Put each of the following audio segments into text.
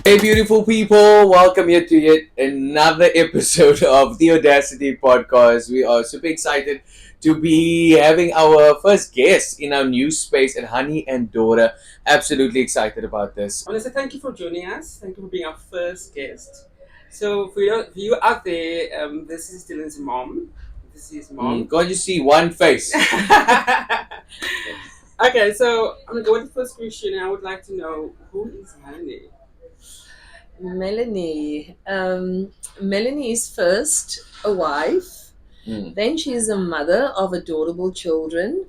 Hey, beautiful people, welcome here to yet another episode of the Audacity podcast. We are super excited to be having our first guest in our new space at Honey and Daughter. Absolutely excited about this. I want to say thank you for joining us. Thank you for being our first guest. So, for you out there, this is Dylan's mom. This is mom. God, you see one face. Okay, so I'm gonna go with the first question. I would like to know who is Melanie. Melanie is first a wife, then she's a mother of adorable children,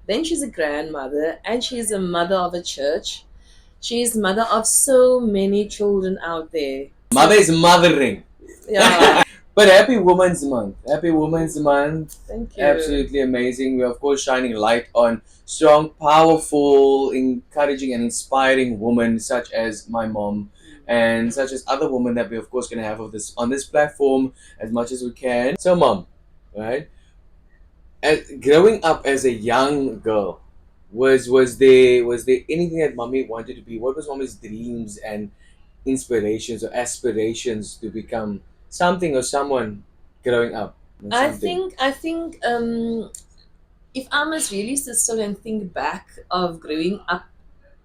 then she's a grandmother, and she's a mother of a church. She's mother of so many children out there. Mother is mothering. Yeah, But happy Women's Month. Happy Women's Month. thank you. Absolutely amazing. We're, of course, shining light on strong, powerful, encouraging, and inspiring women such as my mom and such as other women that we're, of course, going to have on this platform as much as we can. So, mom, right? Growing up as a young girl, was there anything that mommy wanted to be? What was mommy's dreams and inspirations or aspirations to become something or someone growing up? Or I something? think if I must really sit still and think back of growing up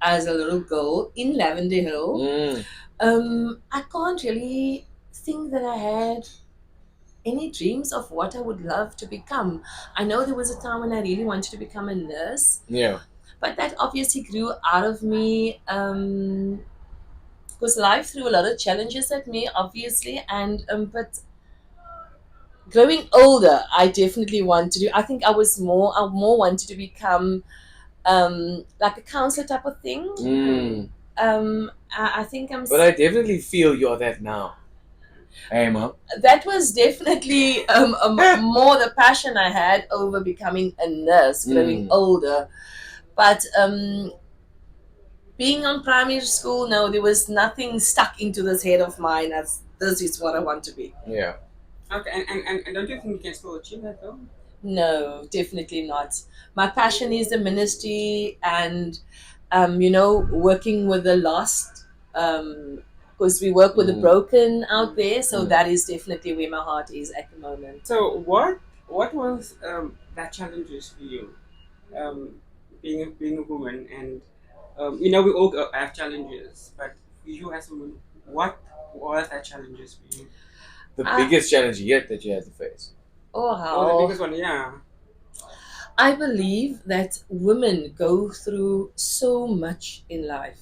as a little girl in Lavender Hill, I can't really think that I had any dreams of what I would love to become. I know there was a time when I really wanted to become a nurse, Yeah. but that obviously grew out of me because life threw a lot of challenges at me, obviously. And but growing older, I definitely want to do. I think I more wanted to become like a counselor type of thing. I think I'm. But I definitely feel you're that now. Hey, mom. That was definitely more the passion I had over becoming a nurse growing older. But being on primary school, no, there was nothing stuck into this head of mine as this is what I want to be. Yeah. Okay, and don't you think you can still achieve that though? No, definitely not. My passion is the ministry and, working with the lost. Because we work with the broken out there, so that is definitely where my heart is at the moment. So, what was that challenges for you, being a woman, and we all have challenges, but for you as a woman, what were that challenges for you? The biggest challenge yet that you had to face. Oh, Oh, how the biggest one, yeah. I believe that women go through so much in life.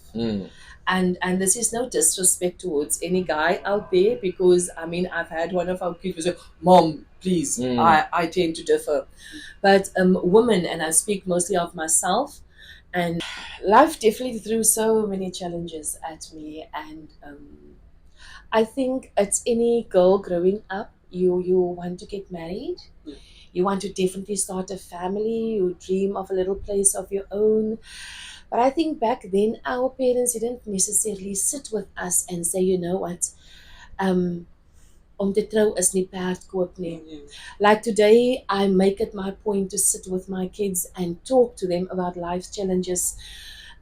And this is no disrespect towards any guy out there, because I mean I've had one of our kids say, "Mom, please," I tend to differ. But women, and I speak mostly of myself, and life definitely threw so many challenges at me. And I think it's any girl growing up, you want to get married. Yeah. You want to definitely start a family. You dream of a little place of your own. But I think back then our parents didn't necessarily sit with us and say, you know what, om te trou is nie perd koop nie. Like today, I make it my point to sit with my kids and talk to them about life's challenges.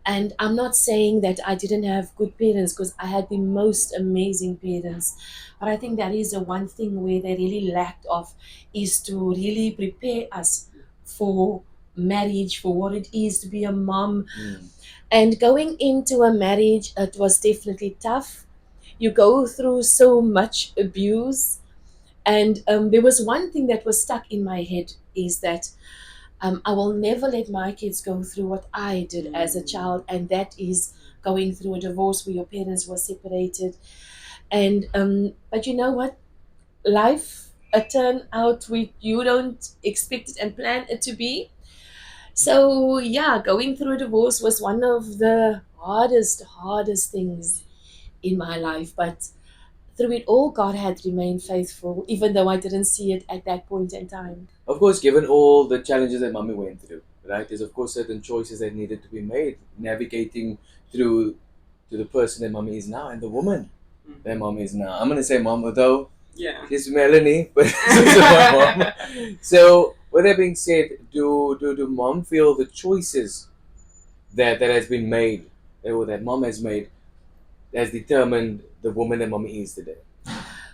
And I'm not saying that I didn't have good parents, because I had the most amazing parents. But I think that is the one thing where they really lacked of, is to really prepare us for marriage, for what it is to be a mom. And going into a marriage, it was definitely tough. You go through so much abuse. And there was one thing that was stuck in my head, is that I will never let my kids go through what I did as a child, and that is going through a divorce where your parents were separated. And but you know what? Life turned out you don't expect it and plan it to be. So yeah, going through a divorce was one of the hardest things in my life. But through it all, God had remained faithful, even though I didn't see it at that point in time. Of course, given all the challenges that mommy went through, right? There's of course certain choices that needed to be made, navigating through to the person that mommy is now and the woman that mommy is now. I'm gonna say mom, although Yeah. she's Melanie, but she's my mom. So with that being said, do mom feel the choices that has been made, or that mom has made, has determined the woman that mommy is today?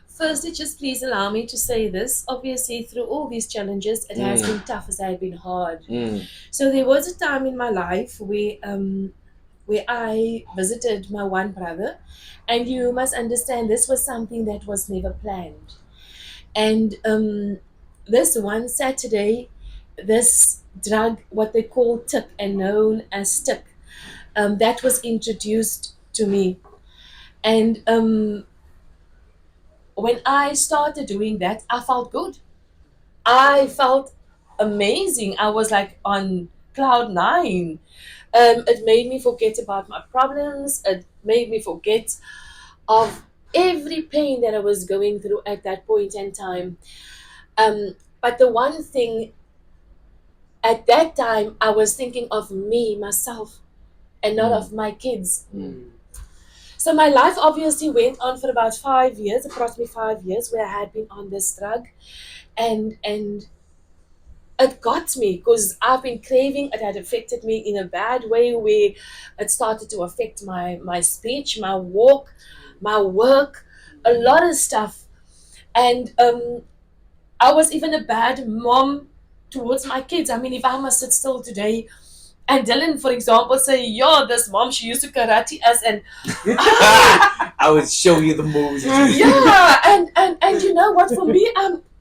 Firstly, just please allow me to say this. Obviously, through all these challenges, it has been tough, as it has been hard. Mm. So there was a time in my life where I visited my one brother, and you must understand this was something that was never planned. And this one Saturday, this drug, what they call tip and known as stick, that was introduced to me. And when I started doing that, I felt good. I felt amazing. I was like on cloud nine. It made me forget about my problems. It made me forget of every pain that I was going through at that point in time. But the one thing at that time, I was thinking of me, myself, and not of my kids. Mm. So my life obviously went on for about 5 years, approximately 5 years, where I had been on this drug, and it got me because I've been craving. It had affected me in a bad way, where it started to affect my speech, my walk, my work, a lot of stuff. And I was even a bad mom towards my kids. I mean, if I must sit still today and Dylan, for example, say, "Yo, this mom, she used to karate us," and I would show you the moves. yeah, and you know what? For me,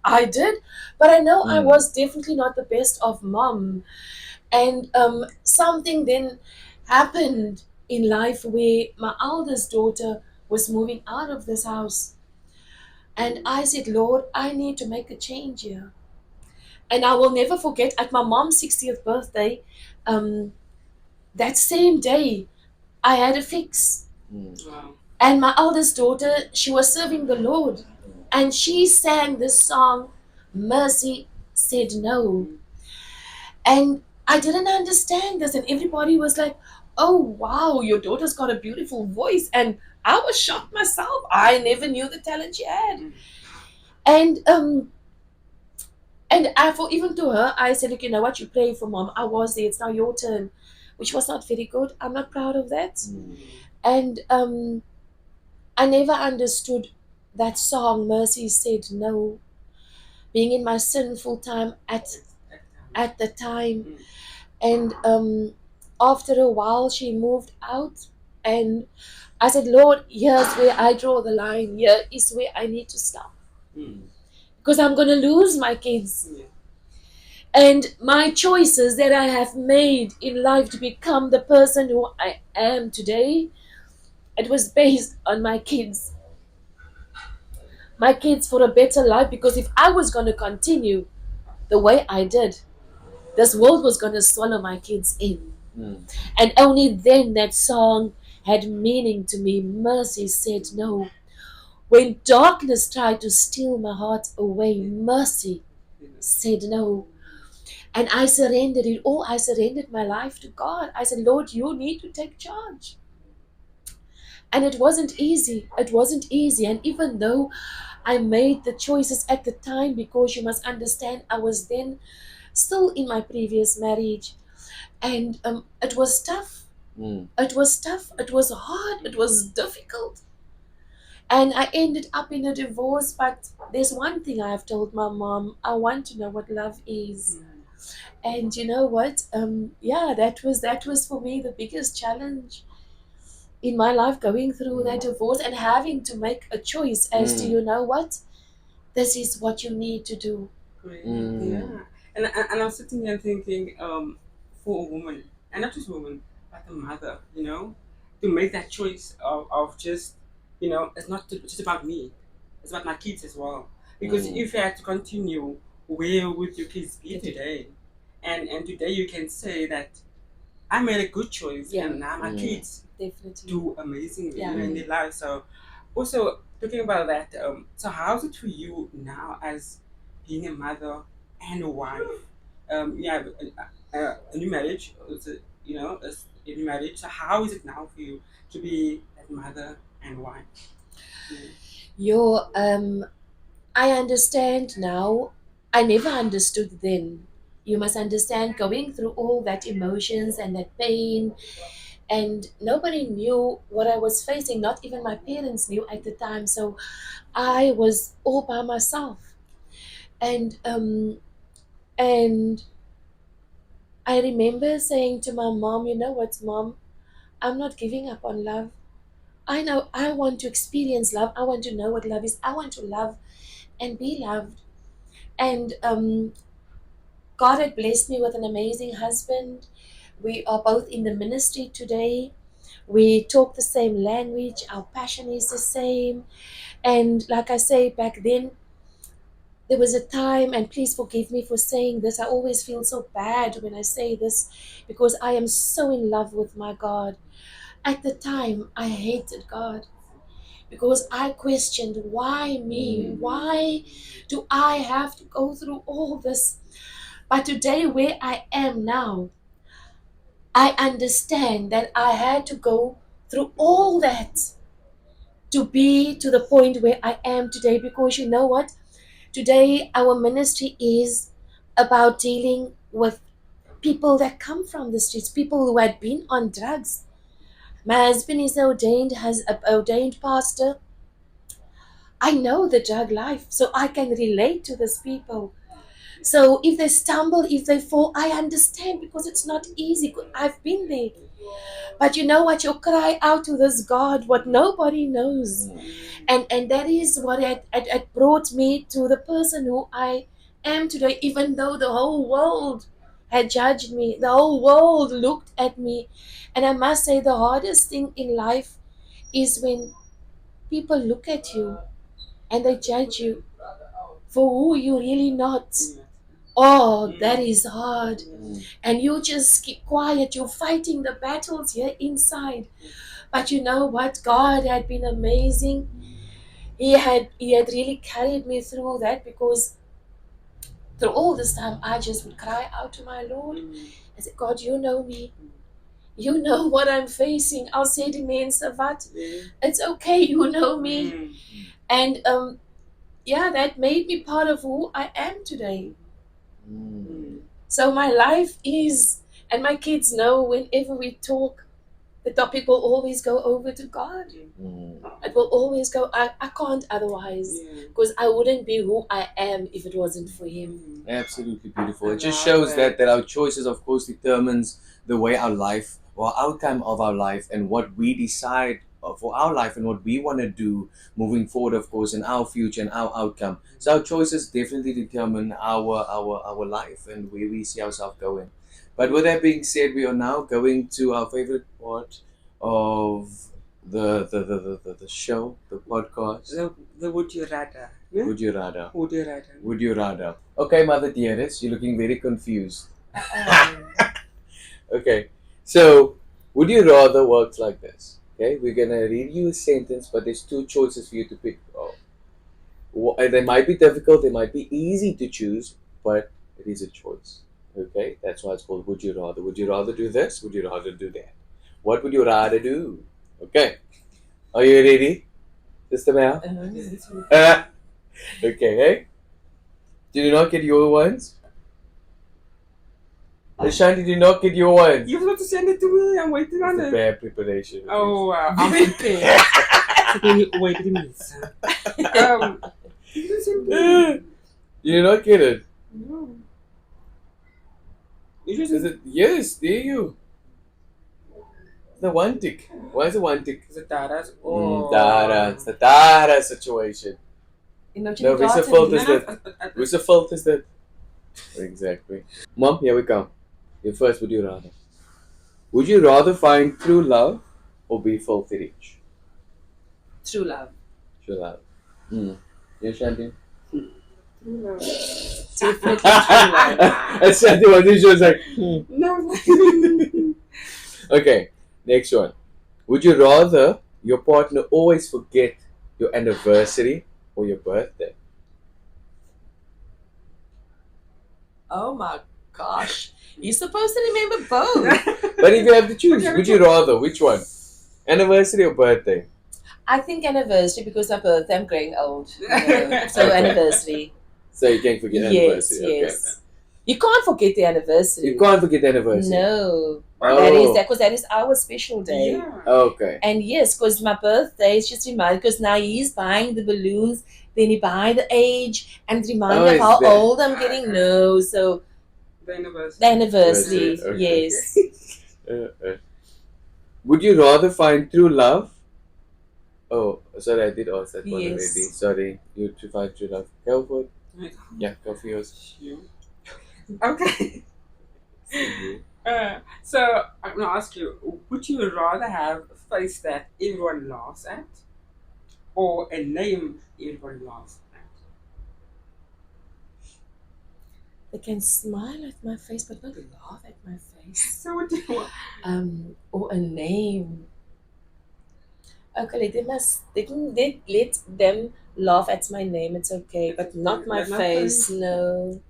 I did, but I know I Mm. was definitely not the best of mom. And something then happened in life where my eldest daughter was moving out of this house, and I said, "Lord, I need to make a change here." And I will never forget at my mom's 60th birthday, um, that same day, I had a fix. Mm. Wow. And my eldest daughter, she was serving the Lord. And she sang this song, Mercy Said No. And I didn't understand this. And everybody was like, "Oh, wow, your daughter's got a beautiful voice." And I was shocked myself. I never knew the talent she had. And for even to her, I said, "Look, you know what? You pray for mom. I was there. It's now your turn," which was not very good. I'm not proud of that. Mm. And I never understood that song, Mercy Said No, being in my sinful time at the time. And after a while, she moved out. And I said, "Lord, here's where I draw the line. Here is where I need to stop. Because I'm going to lose my kids. And my choices that I have made in life to become the person who I am today, it was based on my kids. My kids for a better life, because if I was going to continue the way I did, this world was going to swallow my kids in. Mm. And only then that song had meaning to me. Mercy said no. When darkness tried to steal my heart away, mercy said no. And I surrendered it all. I surrendered my life to God. I said, "Lord, you need to take charge." And it wasn't easy. It wasn't easy. And even though I made the choices at the time, because you must understand, I was then still in my previous marriage. And it was tough. Mm. It was tough. It was hard. It was difficult. And I ended up in a divorce. But there's one thing I have told my mom: I want to know what love is. And you know what? Yeah, that was for me the biggest challenge in my life, going through that divorce and having to make a choice as to, Mm. you know what, this is what you need to do. Great. Mm. Yeah. And I'm sitting here thinking, for a woman, and not just a woman, but a mother, to make that choice of just, it's not just about me, it's about my kids as well. Because if you had to continue, where would your kids be today? And today you can say that I made a good choice, Yeah. and now my kids Definitely. do amazingly Yeah. in their lives. So, also talking about that, so how's it for you now as being a mother and a wife? You have a new marriage, a new marriage. So how is it now for you to be a mother and wife? Your I understand now. I never understood then. You must understand, going through all that emotions and that pain and nobody knew what I was facing. Not even my parents knew at the time. So I was all by myself, and and I remember saying to my mom, "You know what, Mom? I'm not giving up on love. I know I want to experience love. I want to know what love is. I want to love and be loved." And God had blessed me with an amazing husband. We are both in the ministry today. We talk the same language. Our passion is the same. And like I say, back then, there was a time, and please forgive me for saying this. I always feel so bad when I say this because I am so in love with my God. At the time, I hated God because I questioned, why me? Why do I have to go through all this? But today, where I am now, I understand that I had to go through all that to be to the point where I am today, because you know what? Today, our ministry is about dealing with people that come from the streets, people who had been on drugs. My husband is ordained, has an ordained pastor. I know the drug life, so I can relate to these people. So if they stumble, if they fall, I understand because it's not easy. I've been there. But you know what? You cry out to this God, what nobody knows. And that is what had brought me to the person who I am today, even though the whole world had judged me, the whole world looked at me. And I must say, the hardest thing in life is when people look at you and they judge you for who you really not. Oh, that is hard. And you just keep quiet. You're fighting the battles here inside. But you know what? God had been amazing. He had really carried me through that, because through all this time I just would cry out to my Lord and say, God, you know me. You know what I'm facing. I'll say to me, Savat, it's okay, you know me. And yeah, that made me part of who I am today. So my life is, and my kids know, whenever we talk, the topic will always go over to God. It will always go. I can't otherwise, because I wouldn't be who I am if it wasn't for Him. Absolutely beautiful. It just shows that our choices, of course, determines the way our life or outcome of our life, and what we decide for our life and what we want to do moving forward, of course, in our future and our outcome. So our choices definitely determine our life and where we see ourselves going. But with that being said, we are now going to our favorite part of the show, the podcast. The would you rather. Would you rather? Would you rather. Would you rather? Okay, Mother Dearest, you're looking very confused. Okay, so would you rather works like this? Okay, we're gonna read you a sentence, but there's two choices for you to pick. They might be difficult, they might be easy to choose, but it is a choice. Okay, that's why it's called Would You Rather. Would you rather do this? Would you rather do that? What would you rather do? Okay, are you ready, Sister Mel? Okay, hey? Did you not get your ones? Ashanti, did you not get your ones? You've got to send it to me. I'm waiting on It's a it. bad preparation. Oh, wow. I'm prepared. Wait a minute. You did not get it. No. Is it? Yes, there you. The one tick. Why is it one tick? Is it Tara's? Oh. Tara. It's the Tara situation. No, who's the fault is that? Who's the fault is that? Exactly. Mom, here we come. Your first, would you rather? Would you rather find true love or be filthy rich? True love. True love. Yes, Shanti? True love. Definitely true love. And Shanti was like, No. Okay, next one. Would you rather your partner always forget your anniversary or your birthday? Oh my gosh. You're supposed to remember both. But if you have to choose, would you rather? Which one? Anniversary or birthday? I think anniversary, because my birthday, I'm growing old. So Okay. anniversary. So you can't forget Yes, anniversary. yes. You can't forget the anniversary. Okay. You can't forget the anniversary. No. That is Oh, that because that is our special day. Yeah. okay. And yes, because my birthday is just reminded because now he's buying the balloons, then he buy the age and remind Oh, me of is how that old I'm getting. No, so The the anniversary. that's it? anniversary, Okay. yes. Would you rather find true love? Oh, sorry, I did ask that one already. Yes. Sorry, you to find true love. Go for it. Like, Yeah, go for yours. you. Okay. Mhm. So I'm gonna ask you: would you rather have a face that everyone laughs at, or a name everyone laughs at? They can smile at my face but not laugh at my face. So what do you want? Or a name. Okay, let them laugh at my name, it's okay, It's but okay. not my Not face, face. no.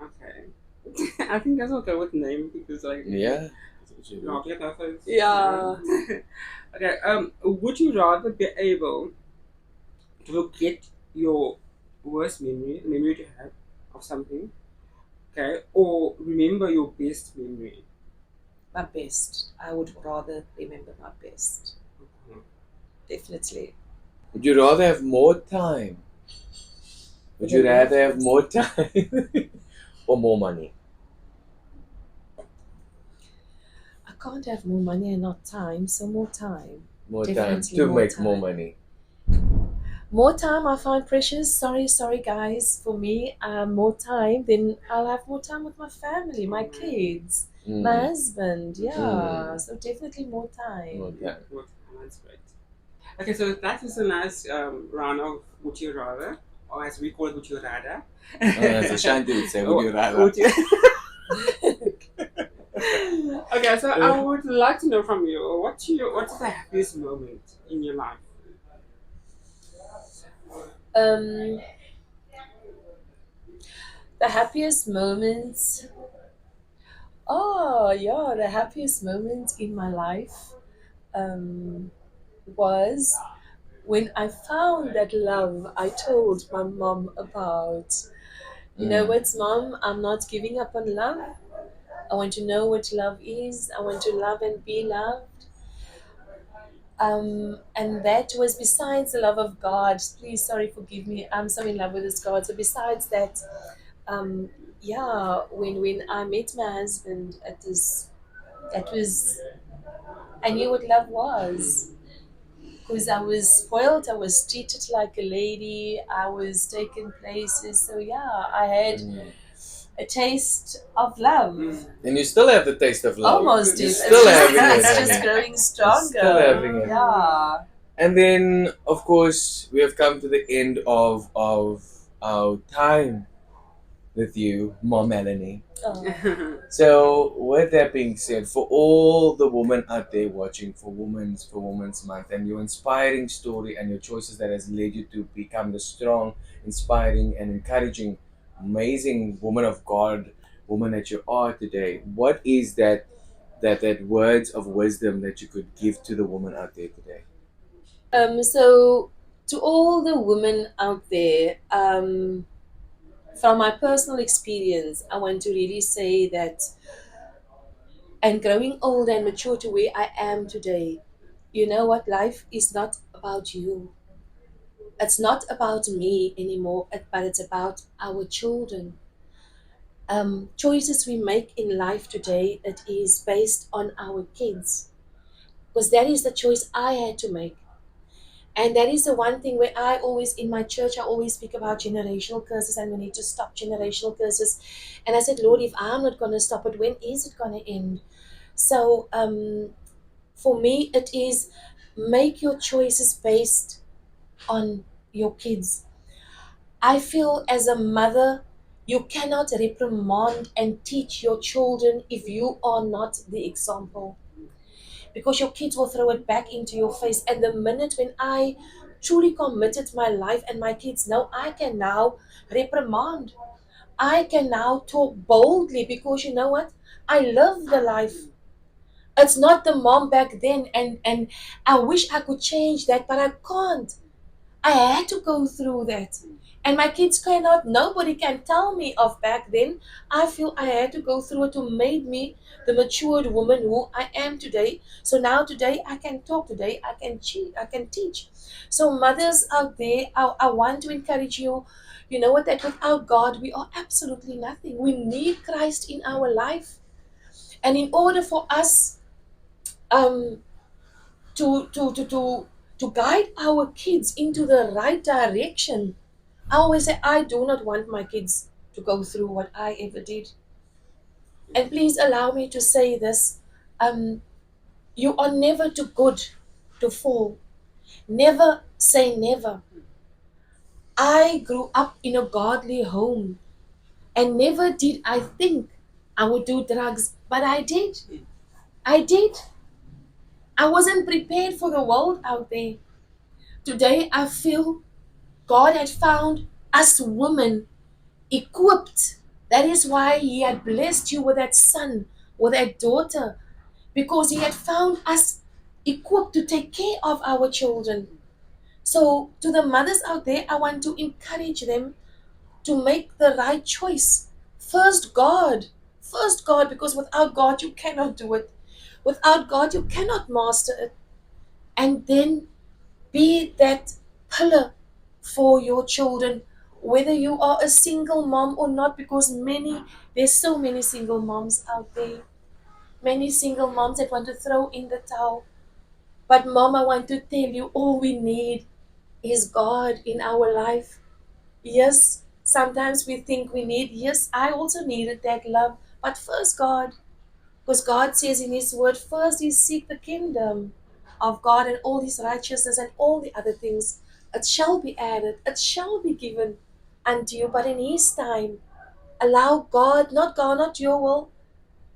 Okay. I think that's okay with name because like Yeah. That's what you do. laughing at my face. Yeah. Okay. Would you rather be able to forget your worst memory to have of something, okay, or remember your best memory? My best. I would rather remember my best. Okay. Definitely. Would you rather have more time? Would With you the love rather have ones. more time or more money? I can't have more money and not time, so more time. More time Definitely to more make more time. money. More time I find precious. Sorry guys. For me, more time, then I'll have more time with my family, my kids, my Mm. husband. Yeah. So definitely more More time. time. What? That's great. Okay, so that is a nice round of would you rather, or as we call it, would you rather. As Ashanti would say, would you rather? Would you? Okay, so I would like to know from you what's the happiest moment in your life? Um the happiest moments. Oh yeah, the happiest moment in my life was when I found that love I told my mom about. You know Mm. what, mom? I'm not giving up on love. I want to know what love is. I want to love and be loved. And that was besides the love of God. Please, sorry, forgive me. I'm so in love with this God. So besides that, um, yeah, when I met my husband, that was I knew what love was because I was spoiled. I was treated like a lady. I was taken places. So yeah, I had Mm. a taste of love. And you still have the taste of love. Almost You're is. still having it. It's just growing You're still stronger. having it. Yeah. And then, of course, we have come to the end of our time with you, Mom Melanie. Oh. So, with that being said, for all the women out there watching for Women's Month, and your inspiring story and your choices that has led you to become the strong, inspiring, and encouraging, amazing woman of God, woman that you are today, what is that words of wisdom that you could give to the woman out there today? So to all the women out there, from my personal experience, I want to really say that, and growing old and mature to where I am today, you know what? Life is not about you. It's not about me anymore, but it's about our children. Choices we make in life today, it is based on our kids, because that is the choice I had to make. And that is the one thing where I always, in my church, I always speak about generational curses and we need to stop generational curses. And I said, Lord, if I'm not going to stop it, when is it going to end? So for me, it is make your choices based on your kids. I feel as a mother, you cannot reprimand and teach your children if you are not the example, because your kids will throw it back into your face. And the minute when I truly committed my life and my kids know, I can now reprimand. I can now talk boldly because you know what? I live the life. It's not the mom back then, and I wish I could change that, but I can't. I had to go through that. And my kids cannot, nobody can tell me of back then. I feel I had to go through it to make me the matured woman who I am today. So now today I can talk, today I can teach. So mothers out there, I want to encourage you. You know what, that without God we are absolutely nothing. We need Christ in our life. And in order for us um to to to to to guide our kids into the right direction. I always say I do not want my kids to go through what I ever did. And please allow me to say this. Um, you are never too good to fall. Never say never. I grew up in a godly home and never did I think I would do drugs, but I did. I did. I wasn't prepared for the world out there. Today I feel God had found us women equipped. That is why He had blessed you with that son, with that daughter, because He had found us equipped to take care of our children. So, to the mothers out there, I want to encourage them to make the right choice. First, God. First, God, because without God, you cannot do it. Without God, you cannot master it. And then be that pillar for your children, whether you are a single mom or not, because there's so many single moms out there, many single moms that want to throw in the towel. But mom, I want to tell you, all we need is God in our life. Yes, sometimes we think we need, yes, I also needed that love, but first God. Because God says in His word, first you seek the kingdom of God and all His righteousness and all the other things. It shall be added, it shall be given unto you. But in His time, allow God, not your will,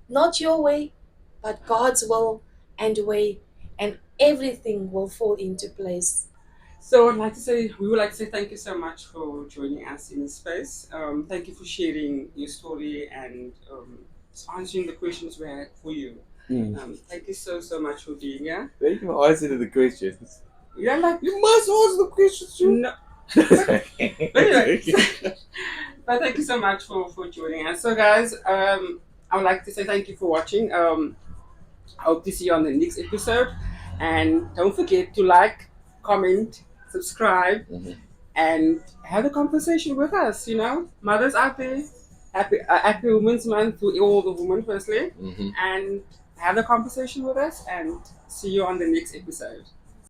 not your way, but God's will and way, and everything will fall into place. So we would like to say thank you so much for joining us in this space. Thank you for sharing your story and answering the questions we had for you. Thank you so much for being here. Thank you for answering the questions. Yeah, like You must answer the questions too. no, but anyway, but thank you so much for joining us. So guys, I would like to say thank you for watching. I hope to see you on the next episode, and don't forget to like, comment, subscribe, and have a conversation with us. You know, mothers out there, happy Women's Month to all the women, firstly, and have a conversation with us. And see you on the next episode.